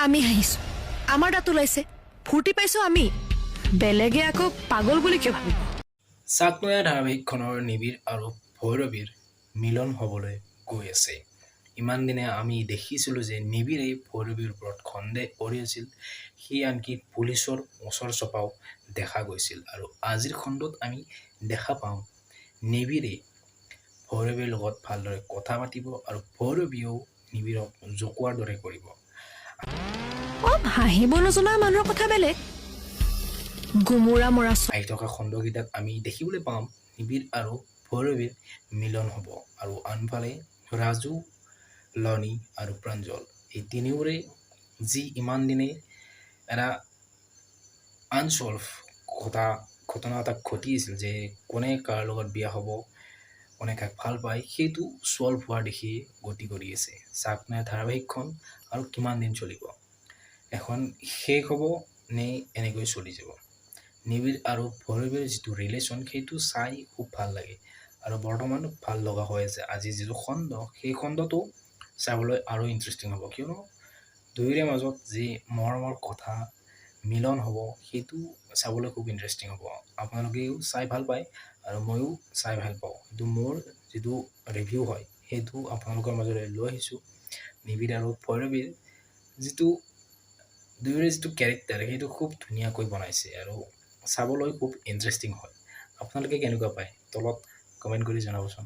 আমি হাঁহিছো, আমাৰ দাঁত ওলাইছে, ফূৰ্তি পাইছো আমি, বেলেগে আকৌ পাগল বুলি কিয় ভাবিব? চাকনৈয়া ধাৰাবাহিকখনৰ নিবিড় আৰু ভৈৰৱীৰ মিলন হ'বলৈ গৈ আছে। ইমান দিনে আমি দেখিছিলোঁ যে নিবিড়ে ভৈৰৱীৰ ওপৰত সন্দেহ কৰি আছিল, সি আনকি পুলিচৰ ওচৰ চপাও দেখা গৈছিল। আৰু আজিৰ খণ্ডত আমি দেখা পাওঁ নিবিড়ে ভৈৰৱীৰ লগত ভালদৰে কথা পাতিব আৰু ভৈৰৱীয়েও নিবিড়ক জোকোৱাৰ দৰে কৰিব। হাঁহিব নজনা মানুহৰ কথা বেলেগ, গুমোৰা মৰা আহি থকা খণ্ডকেইটাত আমি দেখিবলৈ পাম নিবিড় আৰু ভৈৰৱীৰ মিলন হ'ব। আৰু আনফালে ৰাজু, লনি আৰু প্ৰাঞ্জল এই তিনিওৰে যি ইমান দিনে এটা আনচল্ভ ঘটনা এটা ঘটি আছিল যে কোনে কাৰ লগত বিয়া হ'ব, কোনে কাক ভাল পায়, সেইটো চল্ভ হোৱাৰ দেখি গতি কৰি আছে চাকনৈয়া ধাৰাবাহিকখন। আৰু কিমান দিন চলিব, এখন শেষ হ'ব নে এনেকৈ চলি যাব? নিবিড় আৰু ভৈৰৱীৰ যিটো ৰিলেশ্যন সেইটো চাই খুব ভাল লাগে আৰু বৰ্তমান ভাল লগা হৈ আছে। আজি যিটো খণ্ড, সেই খণ্ডটো চাবলৈ আৰু ইণ্টাৰেষ্টিং হ'ব, কিয়নো দুয়োৰে মাজত যি মৰমৰ কথা মিলন হ'ব সেইটো চাবলৈ খুব ইণ্টাৰেষ্টিং হ'ব। আপোনালোকেও চাই ভাল পায় আৰু ময়ো চাই ভাল পাওঁ, কিন্তু মোৰ যিটো ৰিভিউ হয় সেইটো আপোনালোকৰ মাজলৈ লৈ আহিছোঁ। নিবিড় আৰু ভৈৰৱীৰ যিটো দুয়োৰে যিটো কেৰেক্টাৰ সেইটো খুব ধুনীয়াকৈ বনাইছে আৰু চাবলৈ খুব ইণ্টাৰেষ্টিং হয়। আপোনালোকে কেনেকুৱা পায় তলত কমেণ্ট কৰি জনাবচোন।